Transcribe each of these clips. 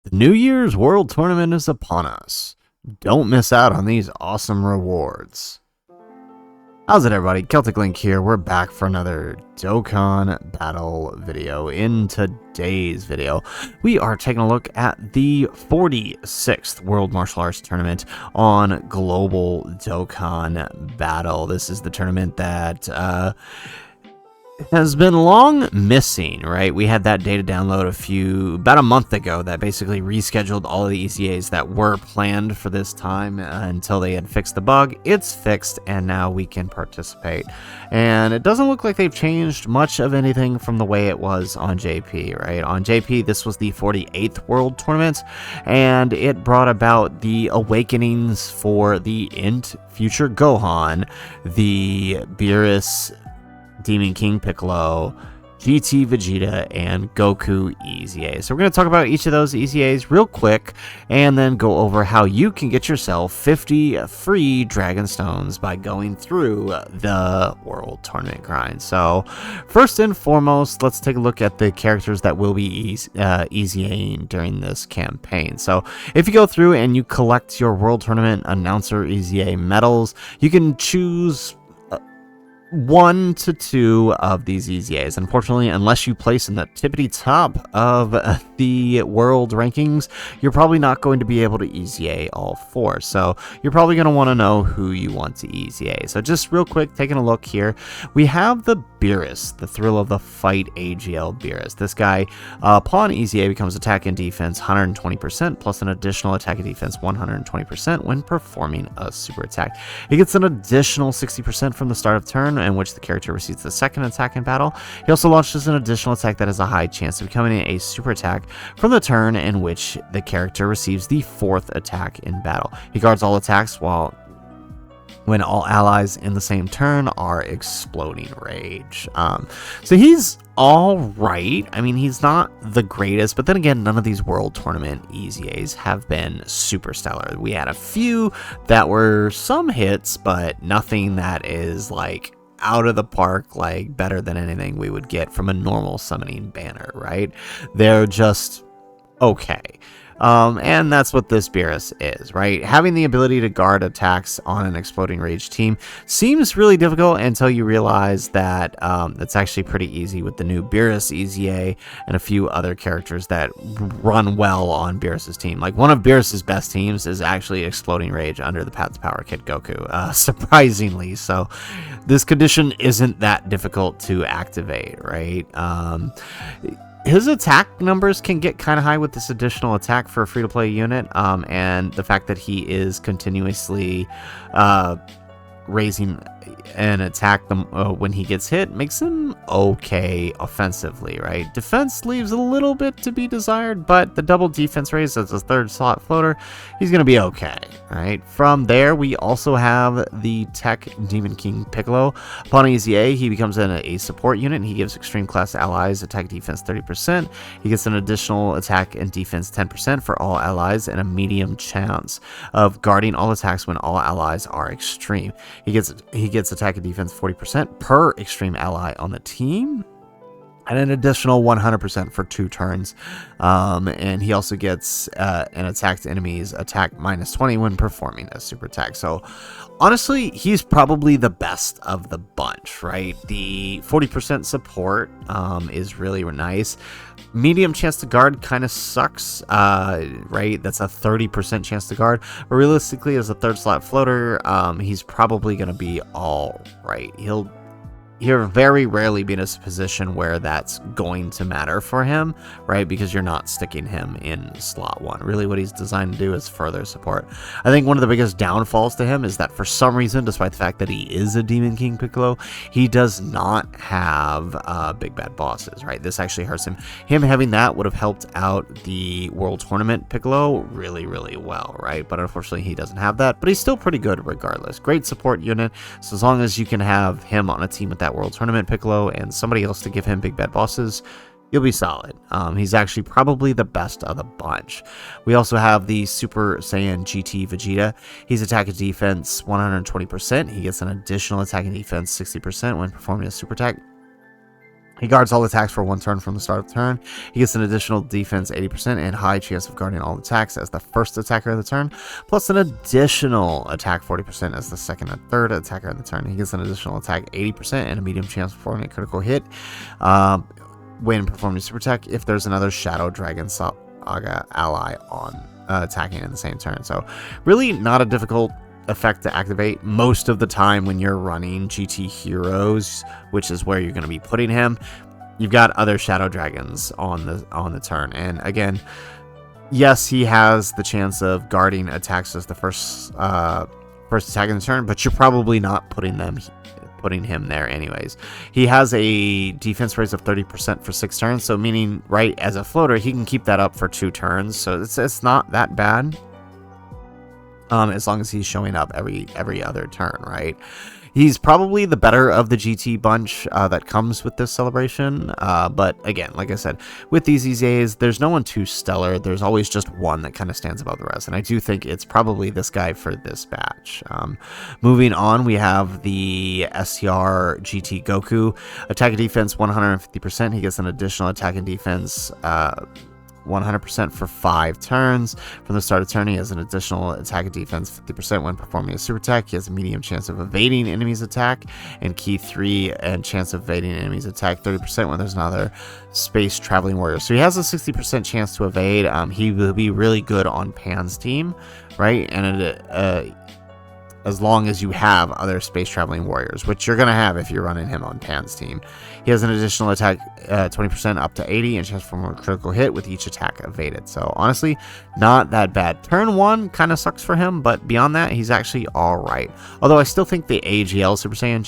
The New Year's World Tournament is upon us. Don't miss out on these awesome rewards. How's it, everybody? Celtic Link here. We're back for another Dokkan battle video. In today's video, we are taking a look at the 46th World Martial Arts Tournament on Global Dokkan Battle. This is the tournament that has been long missing, right? We had that data download about a month ago that basically rescheduled all of the EZAs that were planned for this time until they had fixed the bug. It's fixed, and now we can participate. And it doesn't look like they've changed much of anything from the way it was on JP, right? On JP, this was the 48th World Tournament, and it brought about the awakenings for the Int Future Gohan, the Beerus Demon King Piccolo, GT Vegeta, and Goku EZA. So we're going to talk about each of those EZAs real quick, and then go over how you can get yourself 50 free Dragon Stones by going through the World Tournament grind. So first and foremost, let's take a look at the characters that will be EZAing during this campaign. So if you go through and you collect your World Tournament Announcer EZA medals, you can choose 1 to 2 of these EZAs. Unfortunately, unless you place in the tippity top of the world rankings, you're probably not going to be able to EZA all 4. So you're probably going to want to know who you want to EZA. So just real quick, taking a look here, we have the Beerus, the Thrill of the Fight AGL Beerus. This guy, upon EZA, becomes attack and defense 120% plus an additional attack and defense 120% when performing a super attack. He gets an additional 60% from the start of turn in which the character receives the second attack in battle. He also launches an additional attack that has a high chance of becoming a super attack from the turn in which the character receives the 4th attack in battle. He guards all attacks when all allies in the same turn are exploding rage. So he's all right. I mean, he's not the greatest, but then again, none of these World Tournament EZAs have been super stellar. We had a few that were some hits, but nothing that is like out of the park, like better than anything we would get from a normal summoning banner, right? They're just okay. And that's what this Beerus is, right? Having the ability to guard attacks on an exploding rage team seems really difficult until you realize that it's actually pretty easy with the new Beerus EZA and a few other characters that run well on Beerus's team. Like one of Beerus's best teams is actually exploding rage under the Path to Power Kid Goku, surprisingly. So this condition isn't that difficult to activate, right? His attack numbers can get kind of high with this additional attack for a free-to-play unit, and the fact that he is continuously raising an attack when he gets hit makes him okay offensively, right? Defense leaves a little bit to be desired, but the double defense raise as a 3rd slot floater, he's going to be okay, right? From there, we also have the Tech Demon King Piccolo. Upon EZA, he becomes a support unit, and he gives extreme class allies attack defense 30%. He gets an additional attack and defense 10% for all allies and a medium chance of guarding all attacks when all allies are extreme. He gets attack and defense 40% per extreme ally on the team, and an additional 100% for 2 turns. And he also gets an attacked enemy's attack -20 when performing a super attack. So honestly, he's probably the best of the bunch, right? The 40% support is really nice. Medium chance to guard kind of sucks, right? That's a 30% chance to guard. But realistically, as a 3rd slot floater, he's probably going to be all right. He'll very rarely be in a position where that's going to matter for him, right? Because you're not sticking him in slot 1. Really what he's designed to do is further support. I think one of the biggest downfalls to him is that for some reason, despite the fact that he is a Demon King Piccolo, he does not have big bad bosses, right? This actually hurts him. Him having that would have helped out the World Tournament Piccolo really, really well, right? But unfortunately, he doesn't have that, but he's still pretty good regardless. Great support unit, so as long as you can have him on a team with that World Tournament Piccolo and somebody else to give him big bad bosses, you'll be solid. He's actually probably the best of the bunch. We also have the Super Saiyan GT Vegeta. He's attack and defense 120%. He gets an additional attack and defense 60% when performing a super attack. He guards all attacks for 1 turn from the start of the turn. He gets an additional defense 80% and high chance of guarding all attacks as the first attacker of the turn, plus an additional attack 40% as the second and third attacker of the turn. He gets an additional attack 80% and a medium chance of performing a critical hit when performing super attack if there's another Shadow Dragon Saga ally on attacking in the same turn. So really not a difficult effect to activate most of the time when you're running GT heroes, which is where you're going to be putting him. You've got other Shadow Dragons on the turn, and again, yes, he has the chance of guarding attacks as the first attack in the turn, but you're probably not putting him there anyways. He has a defense raise of 30% for 6 turns, so meaning right as a floater he can keep that up for 2 turns, so it's not that bad. As long as he's showing up every other turn, right? He's probably the better of the GT bunch that comes with this celebration. But again, like I said, with these EZAs, there's no one too stellar. There's always just one that kind of stands above the rest. And I do think it's probably this guy for this batch. Moving on, we have the STR GT Goku. Attack and defense 150%. He gets an additional attack and defense 100% for 5 turns. From the start of turn, he has an additional attack and defense 50% when performing a super attack. He has a medium chance of evading enemies' attack, and key 3 and chance of evading enemies' attack 30% when there's another space traveling warrior. So he has a 60% chance to evade. He will be really good on Pan's team, right? And as long as you have other space traveling warriors, which you're going to have if you're running him on Pan's team. He has an additional attack 20% up to 80 and chance for a critical hit with each attack evaded. So honestly, not that bad. Turn 1 kind of sucks for him, but beyond that, he's actually alright. Although I still think the AGL Super Saiyan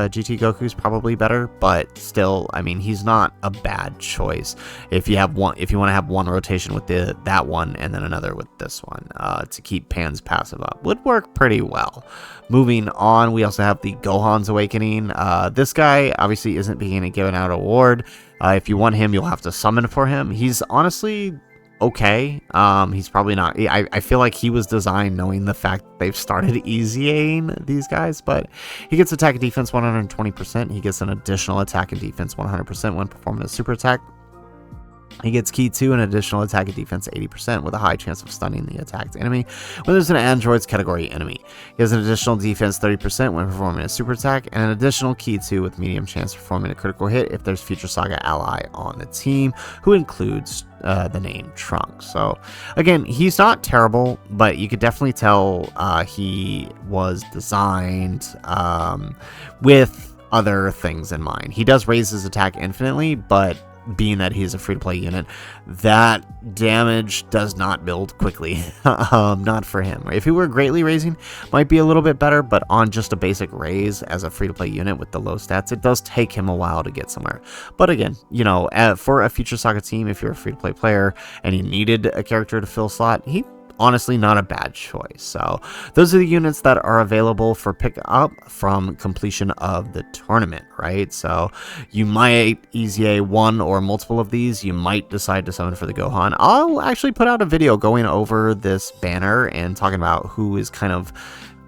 GT Goku is probably better, but still, I mean, he's not a bad choice. If you want to have one rotation with that one and then another with this one to keep Pan's passive up, would work pretty well. Moving on, we also have the Gohan's Awakening. This guy obviously isn't being given out award. If you want him, you'll have to summon for him. He's honestly okay. He's probably not. I feel like he was designed knowing the fact that they've started EZAing these guys, but he gets attack and defense 120%. He gets an additional attack and defense 100% when performing a super attack. He gets key 2 and additional attack and defense 80% with a high chance of stunning the attacked enemy when there's an android's category enemy. He has an additional defense 30% when performing a super attack and an additional key 2 with medium chance of performing a critical hit if there's future saga ally on the team who includes the name Trunks. So again, he's not terrible, but you could definitely tell he was designed with other things in mind. He does raise his attack infinitely, but being that he's a free-to-play unit, that damage does not build quickly. Not for him. If he were greatly raising, might be a little bit better, but on just a basic raise as a free-to-play unit with the low stats, it does take him a while to get somewhere. But again, you know, for a Future Saga team, if you're a free-to-play player and you needed a character to fill slot, he honestly not a bad choice. So those are the units that are available for pick up from completion of the tournament, right? So you might EZA one or multiple of these. You might decide to summon for the Gohan. I'll actually put out a video going over this banner and talking about who is kind of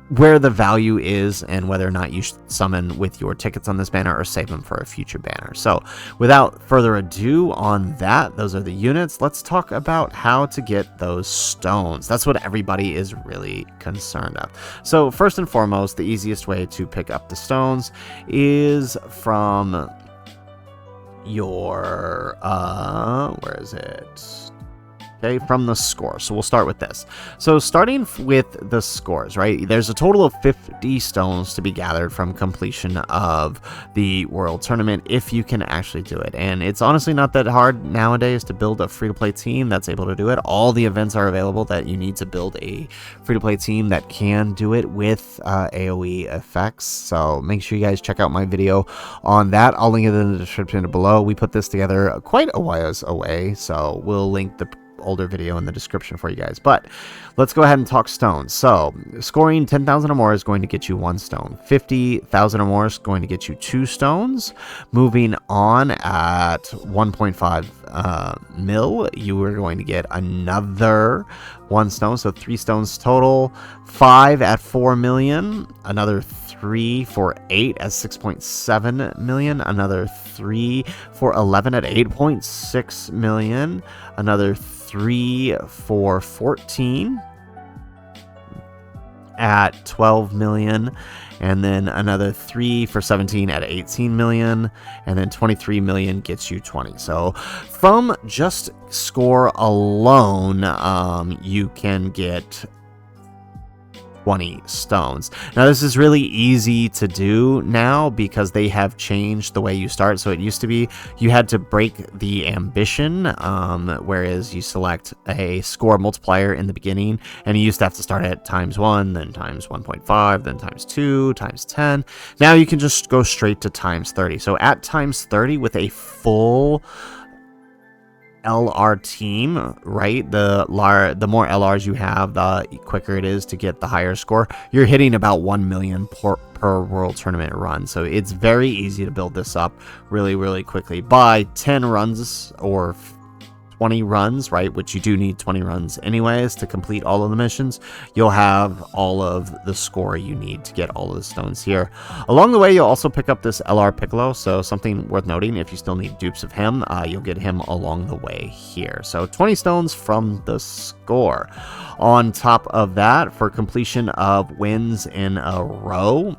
where the value is and whether or not you should summon with your tickets on this banner or save them for a future banner. So without further ado on that, those are the units. Let's talk about how to get those stones. That's what everybody is really concerned of. So first and foremost, the easiest way to pick up the stones is from your where is it? Okay, from the score. So we'll start with this. So starting with the scores, right? There's a total of 50 stones to be gathered from completion of the World Tournament if you can actually do it. And it's honestly not that hard nowadays to build a free-to-play team that's able to do it. All the events are available that you need to build a free-to-play team that can do it with AoE effects. So make sure you guys check out my video on that. I'll link it in the description below. We put this together quite a while away, so we'll link the older video in the description for you guys. But let's go ahead and talk stones. So scoring 10,000 or more is going to get you 1 stone. 50,000 or more is going to get you 2 stones. Moving on at 1.5 mil, you are going to get another 1 stone, so 3 stones total. 5 at 4 million, another 3 for 8 at 6.7 million, another 3 for 11 at 8.6 million, another 3 for 14 at 12 million, and then another 3 for 17 at 18 million, and then 23 million gets you 20. So from just score alone, you can get 20 stones. Now this is really easy to do now because they have changed the way you start. So it used to be you had to break the ambition, whereas you select a score multiplier in the beginning, and you used to have to start at ×1, then ×1.5, then ×2, ×10. Now you can just go straight to ×30. So at ×30 with a full LR team, right? The more LRs you have, the quicker it is to get the higher score. You're hitting about 1 million per world tournament run. So it's very easy to build this up really quickly. By 10 runs or 20 runs, right, which you do need 20 runs anyways to complete all of the missions, you'll have all of the score you need to get all of the stones here. Along the way, you'll also pick up this LR Piccolo, so something worth noting, if you still need dupes of him, you'll get him along the way here. So 20 stones from the score. On top of that, for completion of wins in a row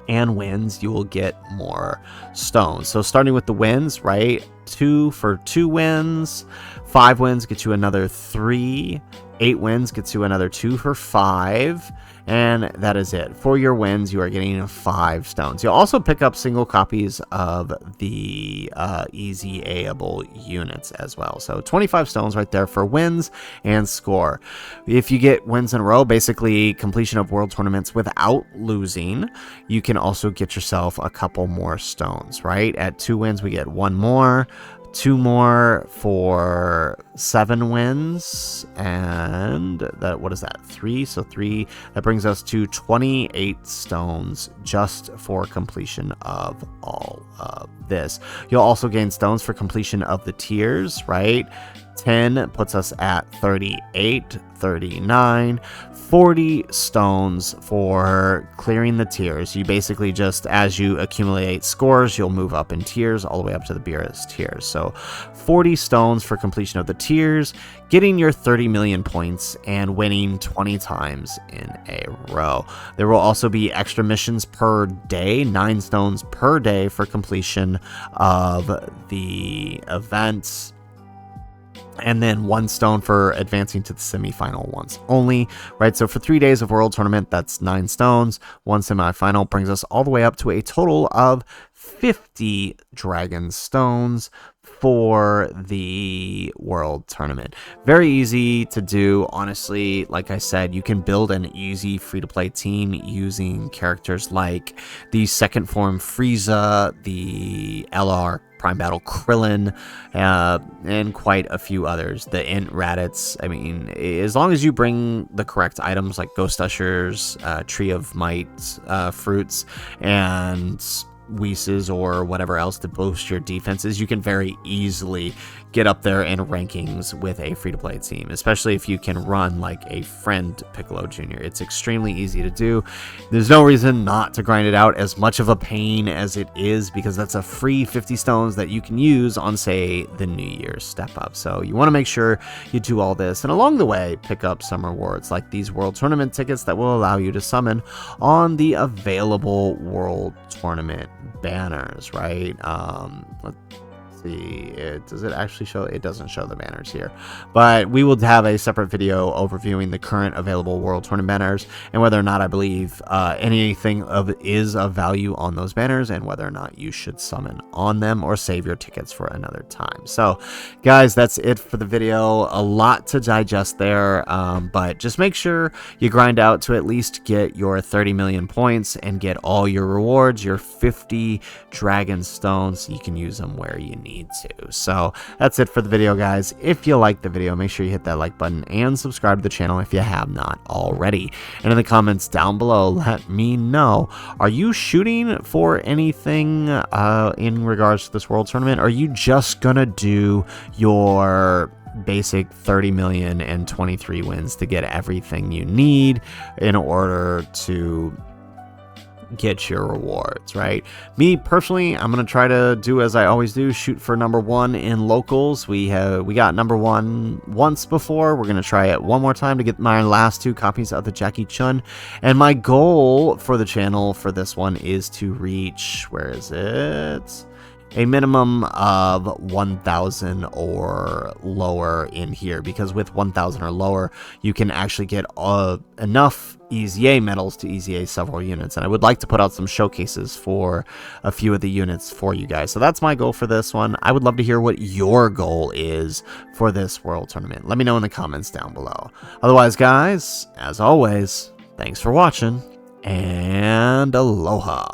and wins, you will get more stones. So starting with the wins, right? 2 for 2 wins, 5 wins gets you another 3, 8 wins gets you another 2 for 5, and that is it. For your wins, you are getting 5 stones. You'll also pick up single copies of the EZA-able units as well. So 25 stones right there for wins and score. If you get wins in a row, basically completion of world tournaments without losing, you can also get yourself a couple more stones, right? At 2 wins, we get 1 more. 2 more for 7 wins, and that, what is that, 3? So 3, that brings us to 28 stones just for completion of all of this. You'll also gain stones for completion of the tiers, right? 10 puts us at 38, 39, 40 stones for clearing the tiers. You basically just, as you accumulate scores, you'll move up in tiers all the way up to the Beerus tiers. So 40 stones for completion of the tiers, getting your 30 million points, and winning 20 times in a row. There will also be extra missions per day, 9 stones per day for completion of the events, and then 1 stone for advancing to the semi-final once only, right? So for 3 days of world tournament, that's 9 stones. 1 semi-final brings us all the way up to a total of 50 dragon stones for the world tournament. Very easy to do, honestly. Like I said, you can build an easy free-to-play team using characters like the second form Frieza, the LR Prime Battle Krillin, and quite a few others. The Int Raditz. I mean, as long as you bring the correct items like Ghost Ushers, Tree of Might, fruits, and Whis or whatever else to boost your defenses, you can very easily get up there in rankings with a free-to-play team, especially if you can run like a friend Piccolo Jr. It's extremely easy to do. There's no reason not to grind it out, as much of a pain as it is, because that's a free 50 stones that you can use on, say, the New Year's step up. So you want to make sure you do all this, and along the way pick up some rewards like these world tournament tickets that will allow you to summon on the available world tournament banners, right? Let's see, does it actually show? It doesn't show the banners here, but we will have a separate video overviewing the current available world tournament banners and whether or not I believe anything is of value on those banners, and whether or not you should summon on them or save your tickets for another time. So guys, that's it for the video. A lot to digest there, but just make sure you grind out to at least get your 30 million points and get all your rewards, your 50 dragon stones, so you can use them where you need to. So that's it for the video, guys. If you like the video, make sure you hit that like button and subscribe to the channel if you have not already. And in the comments down below, let me know, are you shooting for anything in regards to this world tournament? Or are you just gonna do your basic 30 million and 23 wins to get everything you need in order to get your rewards, right? Me personally, I'm gonna try to do as I always do, shoot for #1 in locals. We got #1 once before. We're gonna try it one more time to get my last 2 copies of the Jackie Chun. And my goal for the channel for this one is to reach, where is it? A minimum of 1,000 or lower in here, because with 1,000 or lower, you can actually get enough EZA medals to EZA several units. And I would like to put out some showcases for a few of the units for you guys. So that's my goal for this one. I would love to hear what your goal is for this World Tournament. Let me know in the comments down below. Otherwise, guys, as always, thanks for watching, and aloha.